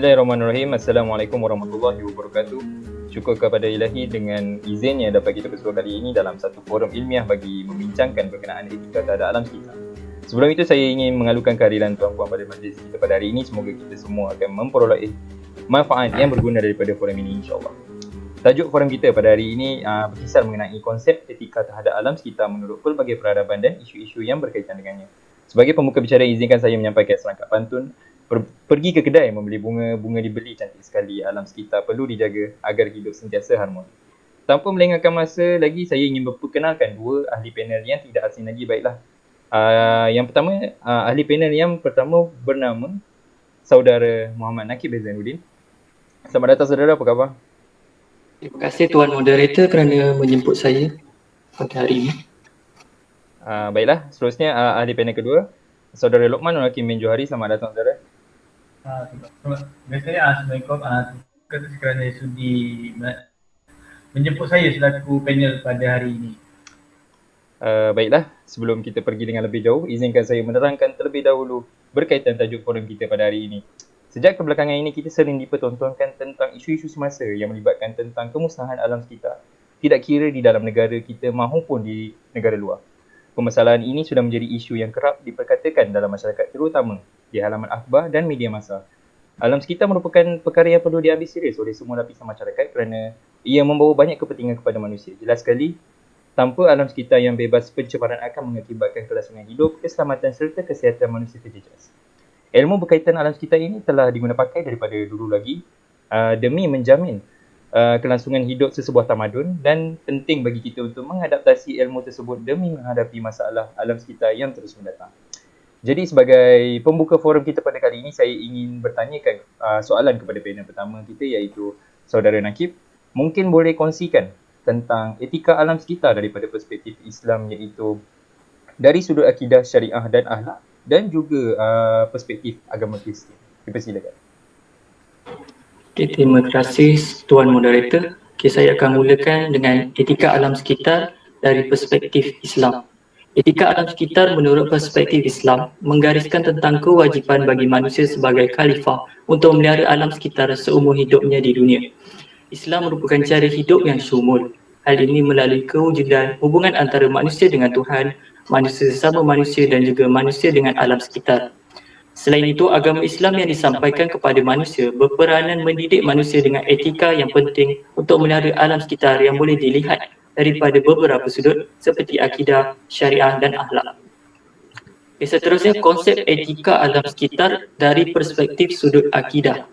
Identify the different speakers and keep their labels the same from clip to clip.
Speaker 1: Bismillahirrahmanirrahim. Assalamualaikum warahmatullahi wabarakatuh. Syukur kepada Ilahi dengan izinnya dapat kita bersua kali ini dalam satu forum ilmiah bagi membincangkan berkenaan etika terhadap alam sekitar. Sebelum itu saya ingin mengalukan kehadiran tuan-puan pada majlis kita pada hari ini. Semoga kita semua akan memperoleh manfaat yang berguna daripada forum ini, insyaAllah. Tajuk forum kita pada hari ini berkisar mengenai konsep etika terhadap alam sekitar menurut pelbagai peradaban dan isu-isu yang berkaitan dengannya. Sebagai pembuka bicara, izinkan saya menyampaikan serangkap pantun. Pergi ke kedai membeli bunga dibeli cantik sekali, alam sekitar perlu dijaga agar hidup sentiasa harmoni. Tanpa melengahkan masa lagi, saya ingin memperkenalkan dua ahli panel yang tidak asing lagi. Baiklah, yang pertama, ahli panel yang pertama bernama saudara Muhammad Nakib Zainuddin. Selamat datang saudara, apa khabar?
Speaker 2: Terima kasih Tuan Moderator kerana menjemput saya pada hari ini.
Speaker 1: Baiklah, seterusnya ahli panel kedua, saudara Lokman Hakim bin Johari. Selamat datang saudara.
Speaker 3: Assalamualaikum. Terima kasih kerana sudi menjemput saya selaku panel pada hari ini.
Speaker 1: Baiklah, sebelum kita pergi dengan lebih jauh, izinkan saya menerangkan terlebih dahulu berkaitan tajuk forum kita pada hari ini. Sejak kebelakangan ini, kita sering dipertontonkan tentang isu-isu semasa yang melibatkan tentang kemusnahan alam sekitar, tidak kira di dalam negara kita maupun di negara luar. Permasalahan ini sudah menjadi isu yang kerap diperkatakan dalam masyarakat, terutama di halaman akhbar dan media massa. Alam sekitar merupakan perkara yang perlu diambil serius oleh semua lapisan masyarakat kerana ia membawa banyak kepentingan kepada manusia. Jelas sekali, tanpa alam sekitar yang bebas pencemaran akan mengakibatkan kelangsungan hidup, keselamatan serta kesihatan manusia terjejas. Ilmu berkaitan alam sekitar ini telah diguna pakai daripada dulu lagi demi menjamin kelangsungan hidup sesebuah tamadun, dan penting bagi kita untuk mengadaptasi ilmu tersebut demi menghadapi masalah alam sekitar yang terus mendatang. Jadi sebagai pembuka forum kita pada kali ini, saya ingin bertanyakan soalan kepada panel pertama kita, iaitu saudara Nakib. Mungkin boleh kongsikan tentang etika alam sekitar daripada perspektif Islam, iaitu dari sudut akidah, syariah dan akhlak, dan juga perspektif agama Kristian. Dipersilakan.
Speaker 2: Okay, terima kasih Tuan Moderator. Okay, saya akan mulakan dengan etika alam sekitar dari perspektif Islam. Etika alam sekitar menurut perspektif Islam menggariskan tentang kewajipan bagi manusia sebagai khalifah untuk memelihara alam sekitar seumur hidupnya di dunia. Islam merupakan cara hidup yang syumul. Hal ini melalui kewujudan hubungan antara manusia dengan Tuhan, manusia sesama manusia dan juga manusia dengan alam sekitar. Selain itu, agama Islam yang disampaikan kepada manusia berperanan mendidik manusia dengan etika yang penting untuk memelihara alam sekitar yang boleh dilihat daripada beberapa sudut seperti akidah, syariah dan akhlak. Okay, seterusnya, konsep etika alam sekitar dari perspektif sudut akidah.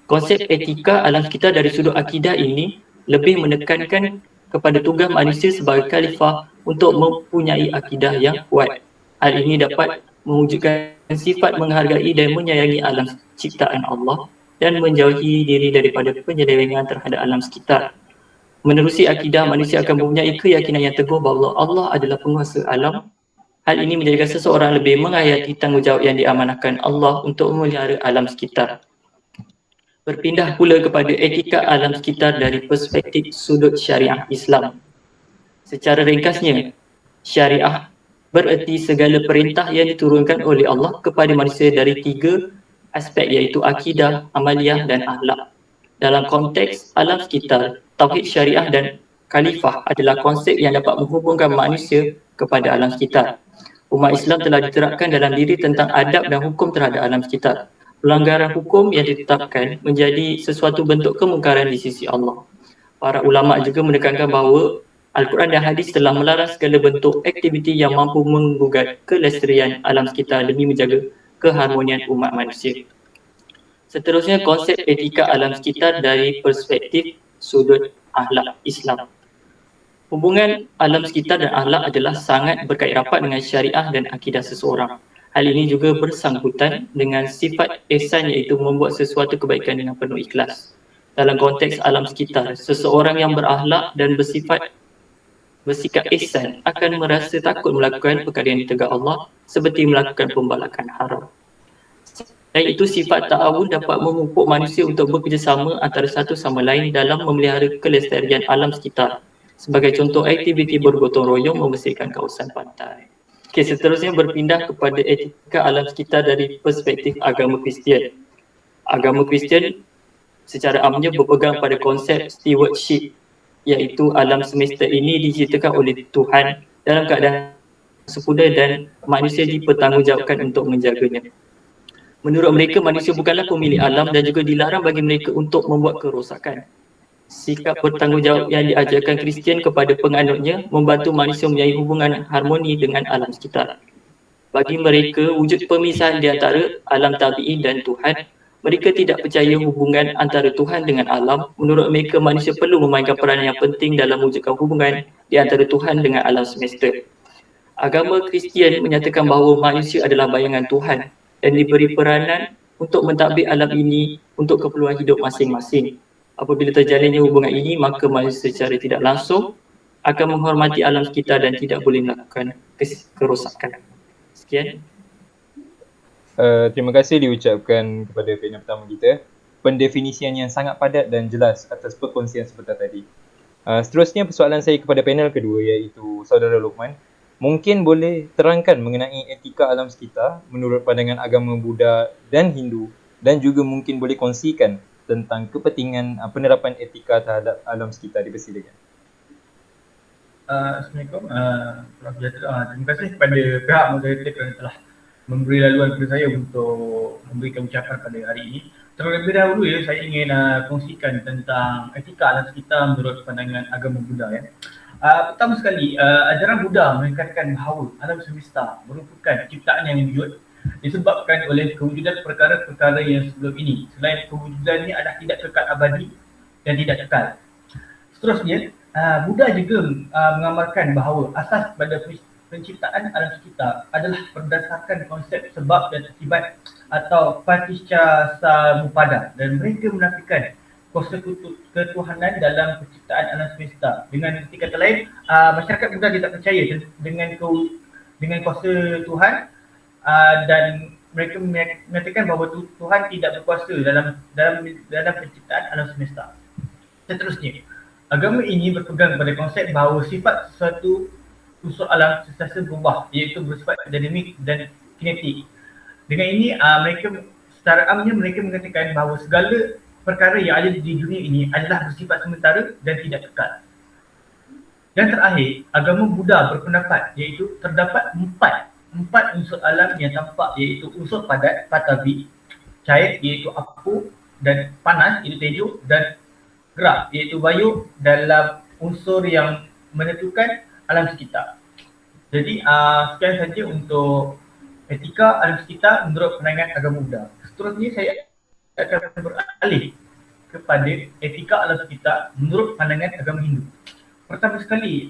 Speaker 2: Konsep etika alam sekitar dari sudut akidah ini lebih menekankan kepada tugas manusia sebagai khalifah untuk mempunyai akidah yang kuat. Hal ini dapat mewujudkan sifat menghargai dan menyayangi alam ciptaan Allah dan menjauhi diri daripada penyelewengan terhadap alam sekitar. Menerusi akidah, manusia akan mempunyai keyakinan yang teguh bahawa Allah adalah penguasa alam. Hal ini menjadikan seseorang lebih menghayati tanggungjawab yang diamanahkan Allah untuk memelihara alam sekitar. Berpindah pula kepada etika alam sekitar dari perspektif sudut syariah Islam. Secara ringkasnya, syariah bererti segala perintah yang diturunkan oleh Allah kepada manusia dari tiga aspek, iaitu akidah, amaliyah dan akhlak. Dalam konteks alam sekitar, tauhid syariah dan khalifah adalah konsep yang dapat menghubungkan manusia kepada alam sekitar. Umat Islam telah diterapkan dalam diri tentang adab dan hukum terhadap alam sekitar. Pelanggaran hukum yang ditetapkan menjadi sesuatu bentuk kemungkaran di sisi Allah. Para ulama juga menekankan bahawa Al-Quran dan hadis telah melarang segala bentuk aktiviti yang mampu menggugat kelestarian alam sekitar demi menjaga keharmonian umat manusia. Seterusnya, konsep etika alam sekitar dari perspektif sudut akhlak Islam. Hubungan alam sekitar dan akhlak adalah sangat berkait rapat dengan syariah dan akidah seseorang. Hal ini juga bersangkutan dengan sifat ihsan, iaitu membuat sesuatu kebaikan dengan penuh ikhlas. Dalam konteks alam sekitar, seseorang yang berakhlak dan bersikap ihsan akan merasa takut melakukan perkara yang ditegak Allah seperti melakukan pembalakan haram. Selain itu, sifat ta'awun dapat memupuk manusia untuk bekerjasama antara satu sama lain dalam memelihara kelestarian alam sekitar. Sebagai contoh, aktiviti bergotong royong membersihkan kawasan pantai. Okay, seterusnya berpindah kepada etika alam sekitar dari perspektif agama Kristian. Agama Kristian secara amnya berpegang pada konsep stewardship, iaitu alam semesta ini diciptakan oleh Tuhan dalam keadaan sempurna dan manusia dipertanggungjawabkan untuk menjaganya. Menurut mereka, manusia bukanlah pemilik alam dan juga dilarang bagi mereka untuk membuat kerosakan. Sikap bertanggungjawab yang diajarkan Kristian kepada penganutnya membantu manusia mempunyai hubungan harmoni dengan alam sekitar. Bagi mereka, wujud pemisahan di antara alam tabi'i dan Tuhan, mereka tidak percaya hubungan antara Tuhan dengan alam. Menurut mereka, manusia perlu memainkan peranan yang penting dalam mewujudkan hubungan di antara Tuhan dengan alam semesta. Agama Kristian menyatakan bahawa manusia adalah bayangan Tuhan dan diberi peranan untuk mentadbir alam ini untuk keperluan hidup masing-masing. Apabila terjalinnya hubungan ini, maka manusia secara tidak langsung akan menghormati alam sekitar dan tidak boleh melakukan kerosakan. Sekian.
Speaker 1: Terima kasih diucapkan kepada panel pertama kita. Pendefinisian yang sangat padat dan jelas atas perkongsian sebentar tadi. Seterusnya persoalan saya kepada panel kedua, iaitu Saudara Luqman. Mungkin boleh terangkan mengenai etika alam sekitar menurut pandangan agama Buddha dan Hindu, dan juga mungkin boleh kongsikan tentang kepentingan penerapan etika terhadap alam sekitar. Dipersilakan.
Speaker 3: Assalamualaikum. Prof. Jatara. Terima kasih kepada pihak moderator kerana telah memberi laluan kepada saya untuk memberikan ucapan pada hari ini. Terlebih dahulu saya ingin kongsikan tentang etika alam sekitar menurut pandangan agama Buddha. Pertama sekali, ajaran Buddha mengatakan bahawa alam semesta merupakan ciptaan yang wujud disebabkan oleh kewujudan perkara-perkara yang sebelum ini. Selain kewujudannya adalah tidak kekal abadi dan tidak kekal. Seterusnya, Buddha juga mengamalkan bahawa asas pada penciptaan alam sekitar adalah berdasarkan konsep sebab dan akibat atau paticca samuppada, dan mereka menafikan kuasa ketuhanan dalam penciptaan alam semesta. Dengan kata lain, masyarakat Buddha tidak percaya dengan kuasa Tuhan, dan mereka mengatakan bahawa Tuhan tidak berkuasa dalam penciptaan alam semesta. Seterusnya, agama ini berpegang pada konsep bahawa sifat sesuatu unsur alam sentiasa berubah, iaitu bersifat dinamik dan kinetik. Dengan ini, secara amnya mereka mengatakan bahawa segala perkara yang ada di dunia ini adalah bersifat sementara dan tidak kekal. Dan terakhir, agama Buddha berpendapat iaitu terdapat empat unsur alam yang tampak, iaitu unsur padat, patavi, cair iaitu apu, dan panas iaitu tejo, dan gerak iaitu bayu dalam unsur yang menentukan alam sekitar. Jadi sekian saja untuk etika alam sekitar menurut pandangan agama Buddha. Seterusnya saya akan beralih kepada etika alam sekitar menurut pandangan agama Hindu. Pertama sekali,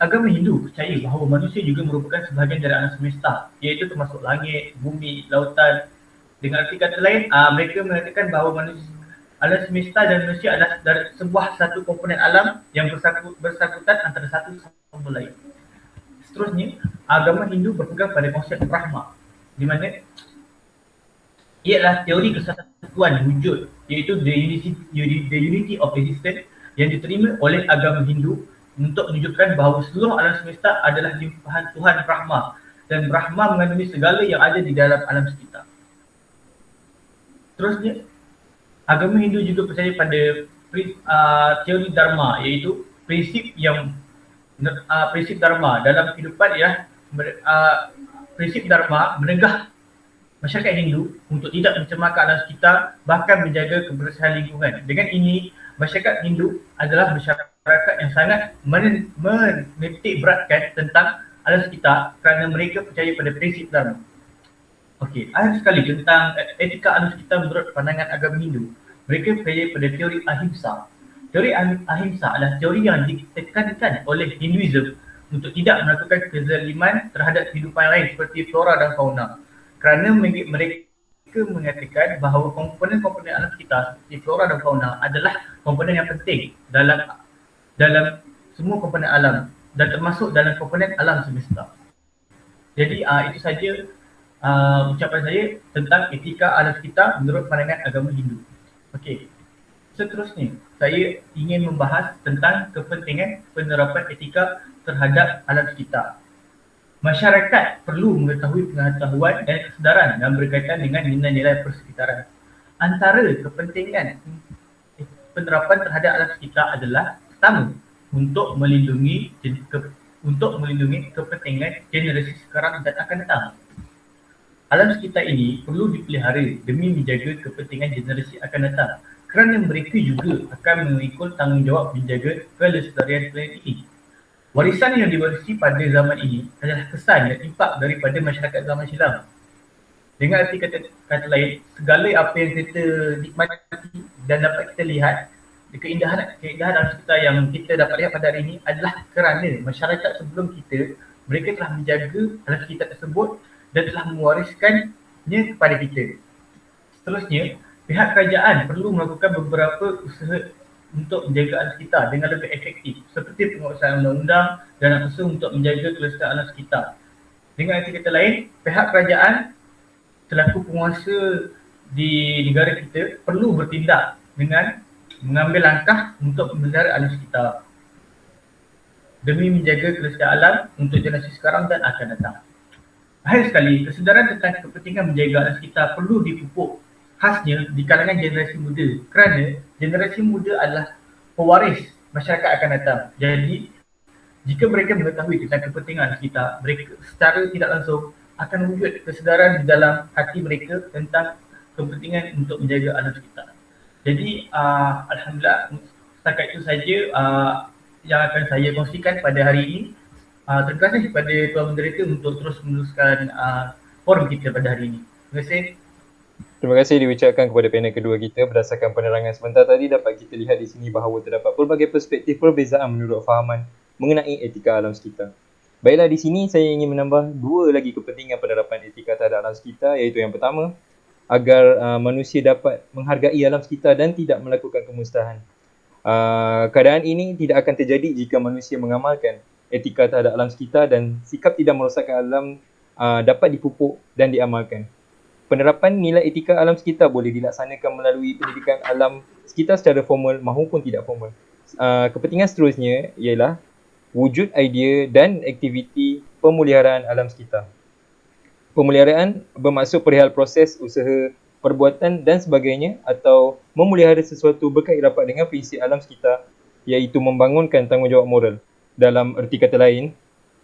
Speaker 3: agama Hindu percaya bahawa manusia juga merupakan sebahagian dari alam semesta, iaitu termasuk langit, bumi, lautan. Dengan arti kata lain, mereka mengatakan bahawa alam semesta dan manusia adalah sebuah satu komponen alam yang bersangkutan antara satu sama lain. Seterusnya, agama Hindu berpegang pada konsep Brahma, di mana ialah teori kesatuan wujud, iaitu the unity of existence, yang diterima oleh agama Hindu untuk menunjukkan bahawa seluruh alam semesta adalah limpahan Tuhan Brahma, dan Brahma mengandungi segala yang ada di dalam alam sekitar. Seterusnya, agama Hindu juga percaya pada teori Dharma, iaitu prinsip Dharma dalam kehidupan prinsip Dharma menegah masyarakat Hindu untuk tidak mencemarkan alam sekitar, bahkan menjaga kebersihan lingkungan. Dengan ini, masyarakat Hindu adalah masyarakat yang sangat menitik beratkan tentang alam sekitar kerana mereka percaya pada prinsip Dharma. Okey, akhir sekali tentang etika alam sekitar menurut pandangan agama Hindu. Mereka percaya pada teori ahimsa. Teori ahimsa adalah teori yang ditekankan oleh Hinduism untuk tidak melakukan kezaliman terhadap kehidupan lain seperti flora dan fauna. Kerana mereka mengatakan bahawa komponen-komponen alam sekitar seperti flora dan fauna adalah komponen yang penting dalam semua komponen alam, dan termasuk dalam komponen alam semesta. Jadi itu saja ucapan saya tentang etika alam sekitar menurut pandangan agama Hindu. Okey. Seterusnya, saya ingin membahas tentang kepentingan penerapan etika terhadap alam sekitar. Masyarakat perlu mengetahui pengetahuan dan kesedaran yang berkaitan dengan nilai-nilai persekitaran. antara kepentingan penerapan terhadap alam sekitar adalah pertama, untuk melindungi kepentingan generasi sekarang dan akan datang. Alam sekitar ini perlu dipelihara demi menjaga kepentingan generasi akan datang, kerana mereka juga akan memikul tanggungjawab menjaga kelestarian planet ini. Warisan yang diwarisi pada zaman ini adalah kesan dan impak daripada masyarakat zaman silam. Dengan arti kata lain, segala apa yang kita nikmati dan dapat kita lihat, keindahan alam sekitar yang kita dapat lihat pada hari ini adalah kerana masyarakat sebelum kita, mereka telah menjaga alam sekitar tersebut dan telah mewariskannya kepada kita. Seterusnya, pihak kerajaan perlu melakukan beberapa usaha untuk menjaga alam sekitar dengan lebih efektif, seperti penguasaan undang-undang dan usaha untuk menjaga kelestarian alam sekitar. Dengan arti kata lain, pihak kerajaan selaku penguasa di negara kita perlu bertindak dengan mengambil langkah untuk memelihara alam sekitar demi menjaga kelestarian alam untuk generasi sekarang dan akan datang. Akhir sekali, kesedaran tentang kepentingan menjaga alam sekitar perlu dipupuk khasnya di kalangan generasi muda, kerana generasi muda adalah pewaris masyarakat akan datang. Jadi, jika mereka mengetahui tentang kepentingan sekitar, mereka secara tidak langsung akan wujud kesedaran di dalam hati mereka tentang kepentingan untuk menjaga alam sekitar. Jadi, alhamdulillah, setakat itu saja yang akan saya kongsikan pada hari ini. Terima kasih kepada Tuan Moderator untuk terus meneruskan forum kita pada hari ini. Terima kasih.
Speaker 1: Terima kasih diucapkan kepada panel kedua kita. Berdasarkan penerangan sebentar tadi, dapat kita lihat di sini bahawa terdapat pelbagai perspektif perbezaan menurut fahaman mengenai etika alam sekitar. Baiklah, di sini saya ingin menambah dua lagi kepentingan penerapan etika terhadap alam sekitar, iaitu yang pertama, agar manusia dapat menghargai alam sekitar dan tidak melakukan kemusnahan. Keadaan ini tidak akan terjadi jika manusia mengamalkan etika terhadap alam sekitar dan sikap tidak merosakkan alam dapat dipupuk dan diamalkan. Penerapan nilai etika alam sekitar boleh dilaksanakan melalui pendidikan alam sekitar secara formal maupun tidak formal. Kepentingan seterusnya ialah wujud idea dan aktiviti pemeliharaan alam sekitar. Pemeliharaan bermaksud perihal proses, usaha, perbuatan dan sebagainya atau memelihara sesuatu berkait rapat dengan prinsip alam sekitar, iaitu membangunkan tanggungjawab moral. Dalam erti kata lain,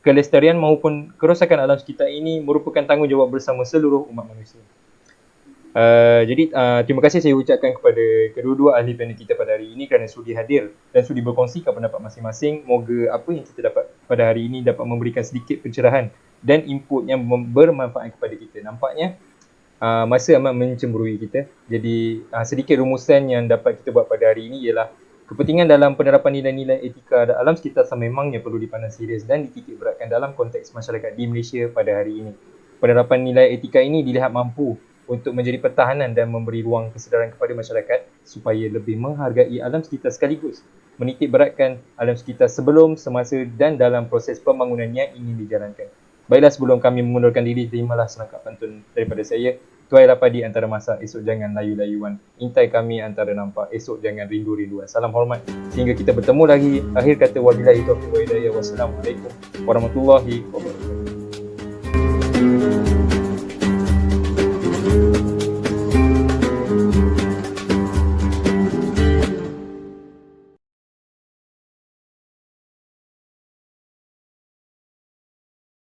Speaker 1: kelestarian maupun kerosakan alam sekitar ini merupakan tanggungjawab bersama seluruh umat manusia. Jadi terima kasih saya ucapkan kepada kedua-dua ahli panel kita pada hari ini kerana sudi hadir dan sudi berkongsikan pendapat masing-masing. Moga apa yang kita dapat pada hari ini dapat memberikan sedikit pencerahan dan input yang bermanfaat kepada kita. Nampaknya masa amat mencemburui kita. Jadi sedikit rumusan yang dapat kita buat pada hari ini ialah kepentingan dalam penerapan nilai-nilai etika dan alam sekitar sememangnya perlu dipandang serius dan dititik beratkan dalam konteks masyarakat di Malaysia pada hari ini. Penerapan nilai etika ini dilihat mampu untuk menjadi pertahanan dan memberi ruang kesedaran kepada masyarakat supaya lebih menghargai alam sekitar sekaligus menitik beratkan alam sekitar sebelum, semasa dan dalam proses pembangunan yang ingin dijalankan. Baiklah, sebelum kami mengundurkan diri, terimalah selangkap pantun daripada saya. Tuailah padi antara masa, esok jangan layu-layuan. Intai kami antara nampak, esok jangan rindu-rinduan. Salam hormat. Sehingga kita bertemu lagi. Akhir kata wabillahi taufiq wa hidayah. Wassalamualaikum warahmatullahi wabarakatuh.